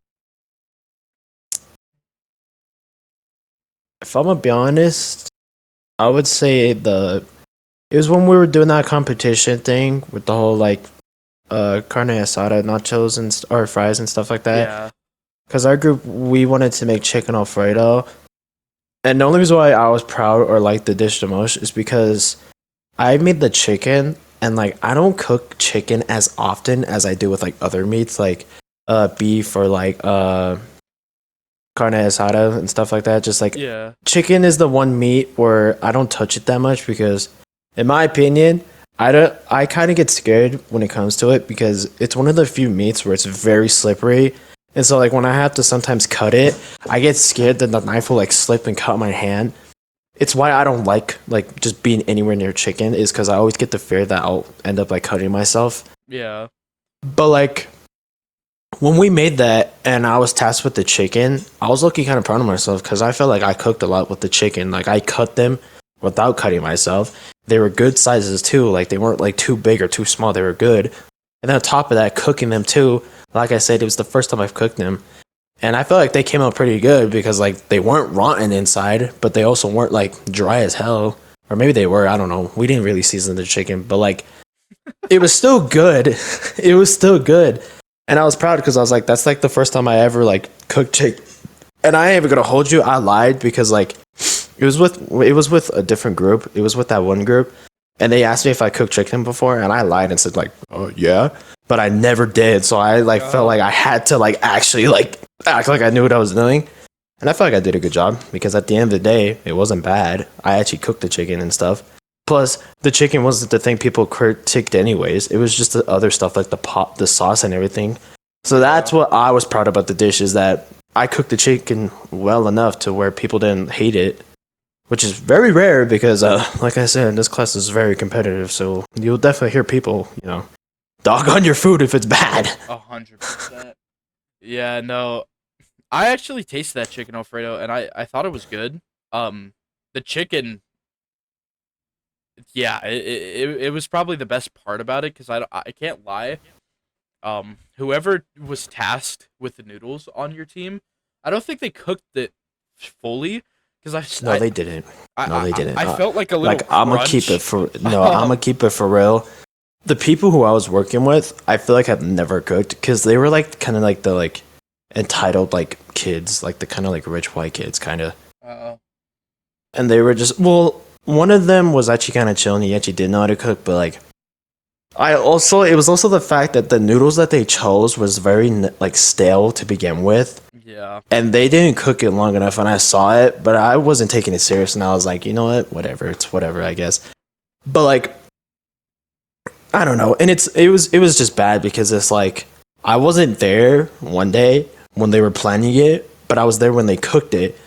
if I'm gonna be honest, I would say it was when we were doing that competition thing with the whole like carne asada nachos and or fries and stuff like that. Yeah, Because our group, we wanted to make chicken alfredo, and the only reason why I was proud or liked the dish the most is because I made the chicken, and like I don't cook chicken as often as I do with like other meats, like beef or like carne asada and stuff like that. Just like yeah, chicken is the one meat where I don't touch it that much because, in my opinion, I kind of get scared when it comes to it because it's one of the few meats where it's very slippery. And so like when I have to sometimes cut it, I get scared that the knife will like slip and cut my hand. It's why I don't like just being anywhere near chicken is because I always get the fear that I'll end up like cutting myself. yeah, But like when we made that and I was tasked with the chicken, I was looking kind of proud of myself because I felt like I cooked a lot with the chicken. Like I cut them without cutting myself. They were good sizes too. Like they weren't like too big or too small. They were good. And then on top of that, cooking them too. Like I said, it was the first time I've cooked them. And I felt like they came out pretty good because like they weren't rotten inside, but they also weren't like dry as hell. Or maybe they were, I don't know. We didn't really season the chicken, but like it was still good. It was still good. And I was proud because I was like, that's like the first time I ever like cooked chicken. And I ain't even gonna hold you. I lied because like it was with a different group. It was with that one group, and they asked me if I cooked chicken before, and I lied and said like, "Oh yeah," but I never did. So I like felt oh, like I had to like actually like act like I knew what I was doing, and I felt like I did a good job because at the end of the day, it wasn't bad. I actually cooked the chicken and stuff. Plus, the chicken wasn't the thing people critiqued anyways. It was just the other stuff like the sauce and everything. So that's yeah. what I was proud about the dish is that I cooked the chicken well enough to where people didn't hate it, which is very rare because, like I said, this class is very competitive. So you'll definitely hear people, dog on your food if it's bad. 100%. Yeah, no, I actually tasted that chicken Alfredo, and I thought it was good. The chicken, yeah, it was probably the best part about it because I can't lie. Whoever was tasked with the noodles on your team, I don't think they cooked it fully because No, they didn't. No, they didn't. I felt like a little Like I'm gonna keep it crunch. for no. I'm gonna keep it for real. The people who I was working with, I feel like have never cooked because they were like kind of like the like entitled like kids, like the kind of like rich white kids, kind of. Uh, And they were just well, one of them was actually kind of chill and he actually did know how to cook, but like it was also the fact that the noodles that they chose was very like stale to begin with, Yeah. and they didn't cook it long enough. And I saw it, but I wasn't taking it serious, and I was like, you know what, whatever, it's whatever, I guess. But like, I don't know, and it was just bad because it's like I wasn't there one day when they were planning it, but I was there when they cooked it,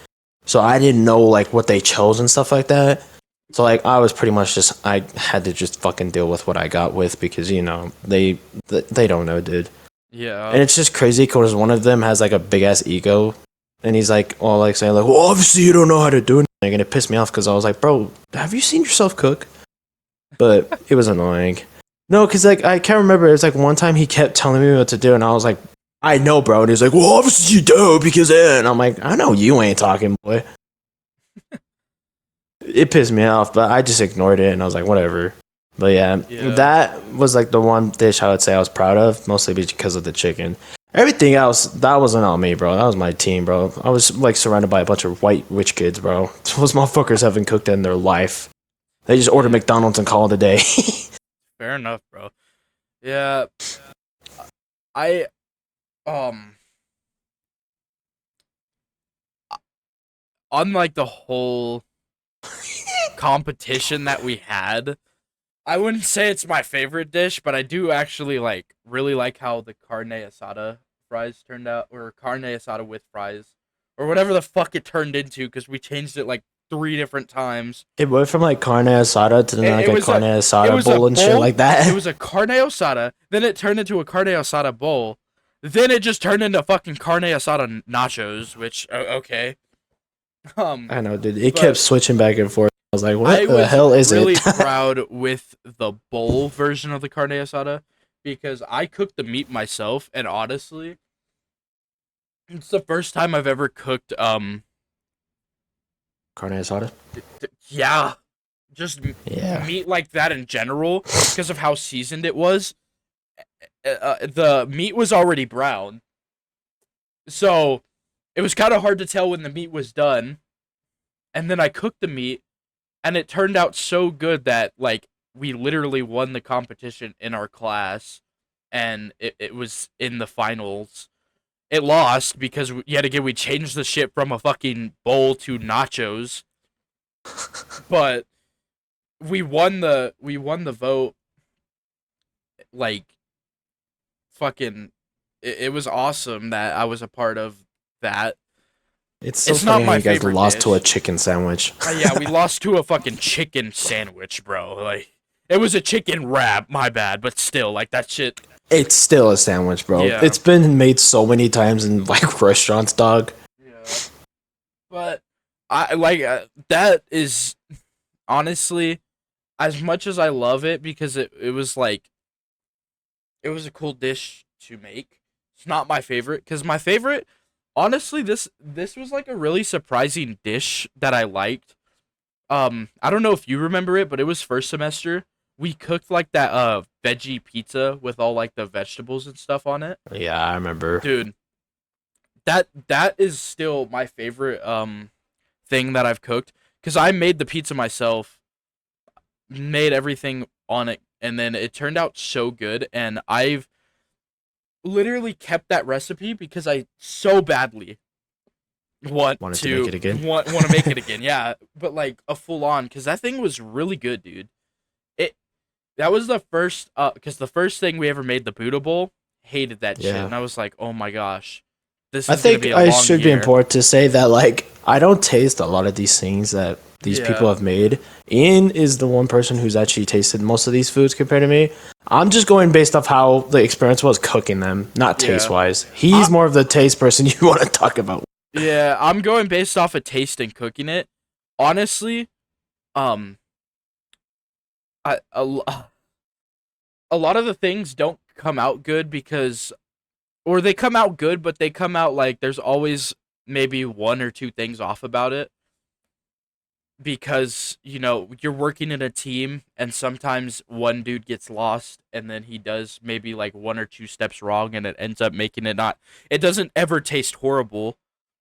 so I didn't know like what they chose and stuff like that. So like I was pretty much just I had to just fucking deal with what I got with because they don't know, dude. Yeah. And it's just crazy because one of them has like a big ass ego, and he's like all like saying like, well, obviously you don't know how to do anything, and it pissed me off because I was like, bro, have you seen yourself cook? But it was annoying. No, because like I can't remember. It's like one time he kept telling me what to do, and I was like, I know, bro. And he's like, well, obviously you do because and I'm like, I know you ain't talking, boy. It pissed me off, but I just ignored it, and I was like, whatever. But yeah, that was like the one dish I would say I was proud of, mostly because of the chicken. Everything else, that wasn't on me, bro. That was my team, bro. I was like surrounded by a bunch of white rich kids, bro. Those motherfuckers haven't cooked in their life. They just order McDonald's and call it a day. Fair enough, bro. Yeah. I um on like the whole competition that we had, I wouldn't say it's my favorite dish, but I do actually like really like how the carne asada fries turned out, or carne asada with fries, or whatever the fuck it turned into, because we changed it like 3 different times. It went from like carne asada to then like a carne It asada was a bowl and shit bowl. like that. It was a carne asada, then it turned into a carne asada bowl, then it just turned into fucking carne asada nachos, which okay. I know, dude. It kept switching back and forth. I was like, what I the was hell is really it? proud with the bowl version of the carne asada because I cooked the meat myself, and honestly, it's the first time I've ever cooked Carne asada? yeah, just Yeah. meat like that in general because of how seasoned it was. The meat was already brown, so it was kind of hard to tell when the meat was done. And then I cooked the meat, and it turned out so good that like we literally won the competition in our class, and it was in the finals. It lost because yet again we changed the shit from a fucking bowl to nachos, but we won the vote. Like fucking, it was awesome that I was a part of that. It's so It's not funny how my you guys favorite lost to a dish. chicken sandwich. Yeah, we lost to a fucking chicken sandwich, bro. Like, it was a chicken wrap, my bad, but still, like, that shit. It's still a sandwich, bro. Yeah. It's been made so many times in like restaurants, dog. Yeah. But, I, like, that is, honestly, as much as I love it, because it was, like, it was a cool dish to make, it's not my favorite, because my favorite, honestly, this was, like, a really surprising dish that I liked. I don't know if you remember it, but it was first semester. We cooked like that veggie pizza with all like the vegetables and stuff on it. Yeah, I remember. Dude, that is still my favorite thing that I've cooked cuz I made the pizza myself, made everything on it, and then it turned out so good, and I've literally kept that recipe because I so badly Wanted to make it again. want to make it again. Yeah, but like a full on cuz that thing was really good, dude. It That was the first cuz the first thing we ever made, the Buddha bowl, hated that shit, Yeah. and I was like, "Oh my gosh. This I is going to think be a I long should be year." important to say that like I don't taste a lot of these things that these people Yeah. have made. Ian is the one person who's actually tasted most of these foods compared to me. I'm just going based off how the experience was cooking them, not Yeah. taste wise. He's more of the taste person you want to talk about. Yeah, I'm going based off of taste and cooking it. Honestly, um I a lot of the things don't come out good because, or they come out good, but they come out like there's always maybe one or two things off about it because, you're working in a team and sometimes one dude gets lost and then he does maybe like one or two steps wrong and it ends up making it doesn't ever taste horrible.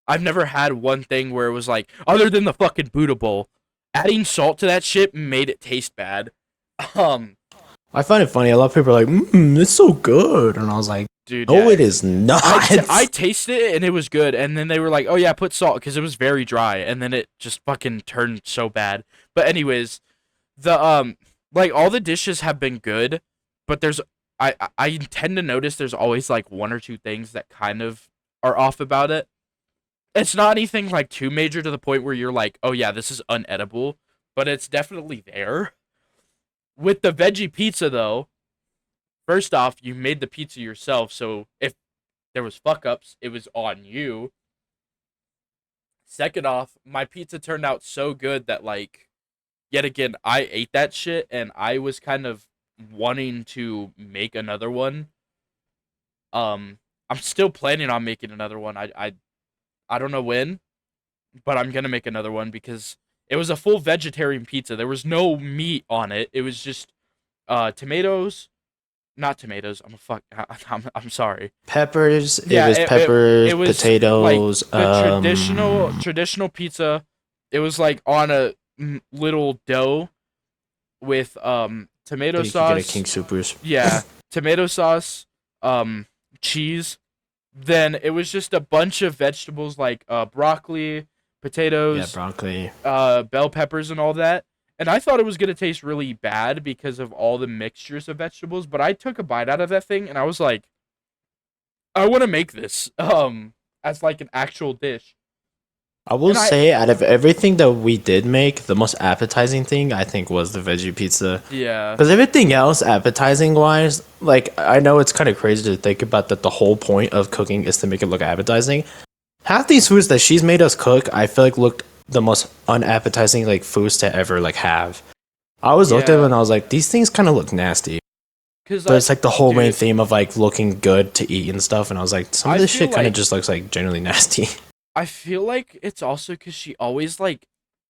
I've never had one thing where it was like, other than the fucking Buddha bowl, adding salt to that shit made it taste bad. Um I find it funny. A lot of people are like, it's so good. And I was like, Dude, no, yeah. it is not. I tasted it and it was good, and then they were like, "Oh yeah, put salt," because it was very dry, and then it just fucking turned so bad. But anyways, the like all the dishes have been good, but I tend to notice there's always like one or two things that kind of are off about it. It's not anything like too major to the point where you're like, "Oh yeah, this is unedible," but it's definitely there. With the veggie pizza though, first off, you made the pizza yourself, so if there was fuck ups, it was on you. Second off, my pizza turned out so good that like yet again I ate that shit and I was kind of wanting to make another one. I'm still planning on making another one. I don't know when, but I'm gonna make another one because it was a full vegetarian pizza. There was no meat on it. It was just tomatoes, not tomatoes. I'm a fuck. I'm sorry. Peppers. It Yeah, was it peppers, was like potatoes. the traditional pizza. It was like on a little dough with tomato You could get a sauce. King Supers. Yeah, tomato sauce, um cheese. Then it was just a bunch of vegetables like broccoli, Yeah, potatoes, broccoli. bell peppers and all that. And I thought it was gonna taste really bad because of all the mixtures of vegetables, but I took a bite out of that thing and I was like, I want to make this as like an actual dish. I will And I say, out of everything that we did make, the most appetizing thing I think was the veggie pizza. yeah. Because everything else, appetizing wise, like I know it's kind of crazy to think about that the whole point of cooking is to make it look appetizing. Half these foods that she's made us cook, I feel like looked the most unappetizing like foods to ever like have. I always looked at them Yeah, and I was like, these things kind of look nasty. cuz But I it's like the whole main dude, theme of like looking good to eat and stuff. And I was like, some of I this feel shit kind of like just looks like genuinely nasty. I feel like it's also cuz she always like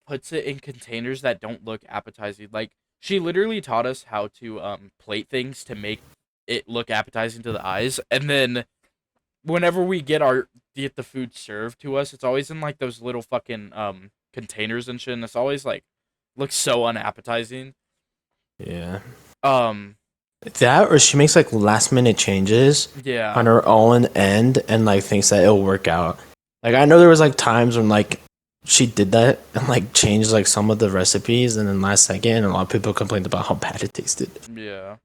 puts it in containers that don't look appetizing. Like she literally taught us how to plate things to make it look appetizing to the eyes, and then whenever we get the food served to us, it's always in like those little fucking containers and shit. And it's always like looks so unappetizing. Yeah. Um, That or she makes like last minute changes on yeah, her own end and like thinks that it'll work out. Like I know there was like times when like she did that and like changed like some of the recipes and then last second a lot of people complained about how bad it tasted. yeah.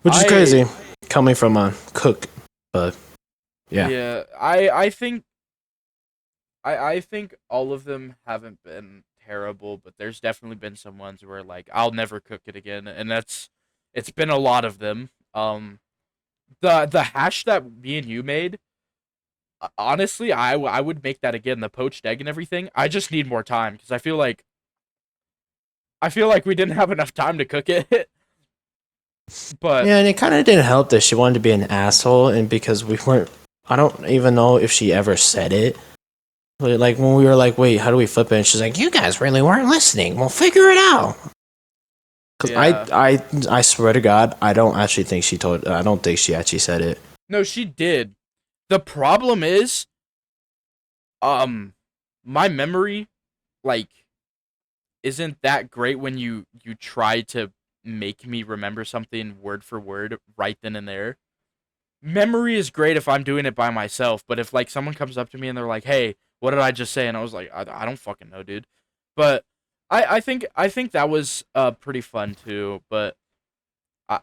Which is I crazy coming from a cook. But yeah. yeah. I think all of them haven't been terrible, but there's definitely been some ones where like I'll never cook it again, and it's been a lot of them. The hash that me and you made, honestly, I would make that again. The poached egg and everything. I just need more time because I feel like we didn't have enough time to cook it. But Yeah, and it kind of didn't help that she wanted to be an asshole and because we weren't I don't even know if she ever said it. But like when we were like, "Wait, how do we flip it?" And she's like, "You guys really weren't listening. We'll figure it out." Cuz yeah, I swear to God, I don't actually think she told I don't think she actually said it. no, she did. The problem is, um, my memory, like, isn't that great when you try to make me remember something word for word right then and there. Memory is great if I'm doing it by myself, but if like someone comes up to me and they're like, "Hey, what did I just say?" and I was like, I don't fucking know, dude." But I think that was pretty fun too. But I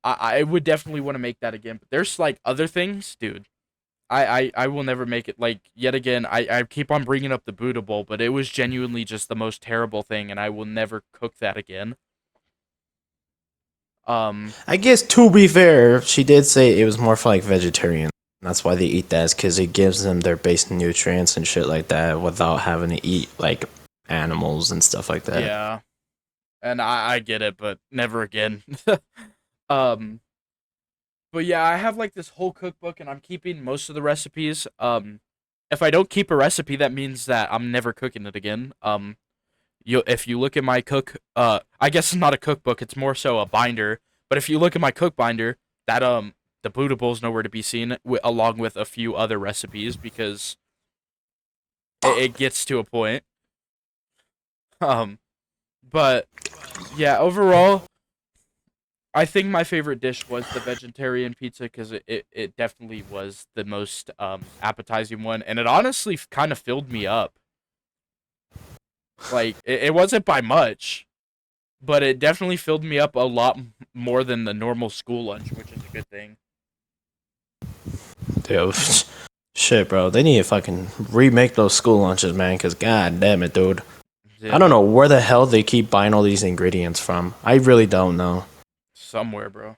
I would definitely want to make that again. But there's like other things, dude. I will never make it. Like yet again, I keep on bringing up the Buddha bowl, but it was genuinely just the most terrible thing, and I will never cook that again. Um, I guess to be fair, she did say it was more for like vegetarian. That's why they eat that, because it gives them their base nutrients and shit like that without having to eat like animals and stuff like that. yeah, and I get it, but never again. um, but yeah, I have like this whole cookbook, and I'm keeping most of the recipes. If I don't keep a recipe, that means that I'm never cooking it again. If you look at my I guess it's not a cookbook, it's more so a binder. But if you look at my cook binder, that the Buddha bowl's nowhere to be seen, along with a few other recipes because it gets to a point. Um, But yeah, overall, I think my favorite dish was the vegetarian pizza because it definitely was the most appetizing one, and it honestly kind of filled me up. Like it wasn't by much, but it definitely filled me up a lot more than the normal school lunch, which is a good thing. Dude, shit, bro. They need to fucking remake those school lunches, man. Cause god damn it, dude. I don't Yeah, know where the hell they keep buying all these ingredients from. I really don't know. somewhere, bro.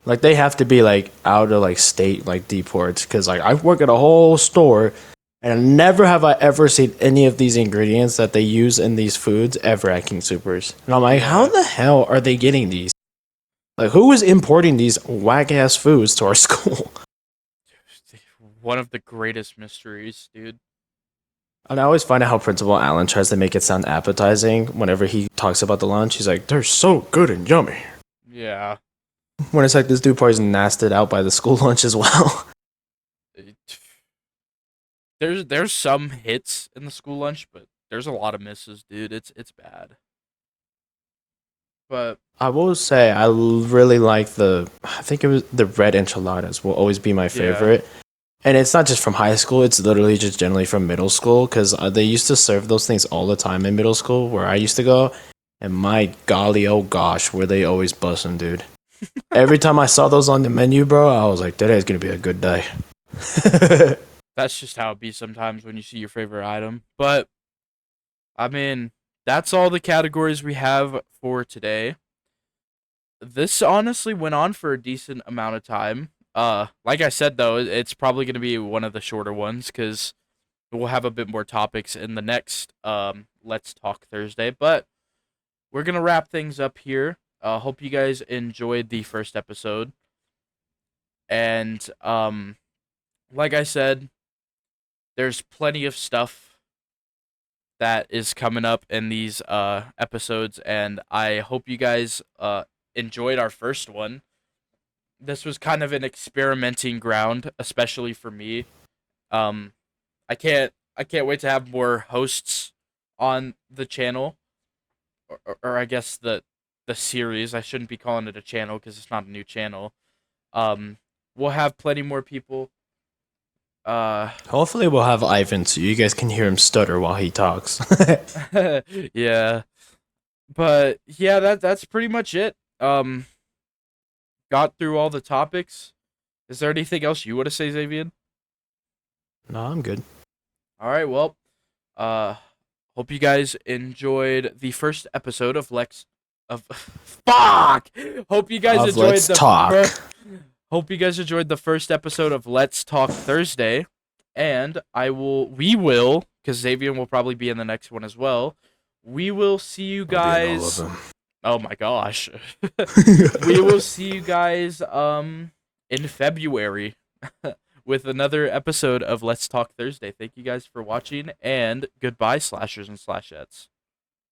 Like they have to be like out of like state like deports. Cause like I work at a whole store, and never have I ever seen any of these ingredients that they use in these foods ever at King Supers. And I'm like, how Yeah, the hell are they getting these? Like, who is importing these whack ass foods to our school? one of the greatest mysteries, dude. And I always find out how Principal Allen tries to make it sound appetizing whenever he talks about the lunch. He's like, they're so good and yummy. Yeah. When it's like this dude probably nasted out by the school lunch as well. There's some hits in the school lunch, but there's a lot of misses, dude. It's bad. But I will say really like I think it was the red enchiladas will always be my yeah, favorite. And it's not just from high school, it's literally just generally from middle school because they used to serve those things all the time in middle school where I used to go. And my golly, oh gosh, were they always busting, dude. Every time I saw those on the menu, bro, I was like, today's going to be a good day. that's just how it be sometimes when you see your favorite item. But I mean, that's all the categories we have for today. This honestly went on for a decent amount of time. Like I said though, it's probably going to be one of the shorter ones cuz we'll have a bit more topics in the next Let's Talk Thursday, but we're going to wrap things up here. Hope you guys enjoyed the first episode. And like I said, there's plenty of stuff that is coming up in these episodes, and I hope you guys enjoyed our first one. This was kind of an experimenting ground, especially for me. Um, I can't wait to have more hosts on the channel, or I guess the series. I shouldn't be calling it a channel because it's not a new channel. Um, we'll have plenty more people. Uh, Hopefully, we'll have Ivan so you guys can hear him stutter while he talks. yeah, but yeah, that's pretty much it. Got through all the topics. Is there anything else you want to say, Zavian? No, I'm good. All right, well, uh, hope you guys enjoyed the first episode of Lex of fuck. Hope you guys Of enjoyed Let's Talk. hope you guys enjoyed the first episode of Let's Talk Thursday, and we will, because Xavier will probably be in the next one as well. We will see you I'll be in all of guys. them. Oh my gosh, we will see you guys in February with another episode of Let's Talk Thursday. Thank you guys for watching, and goodbye, slashers and slashettes.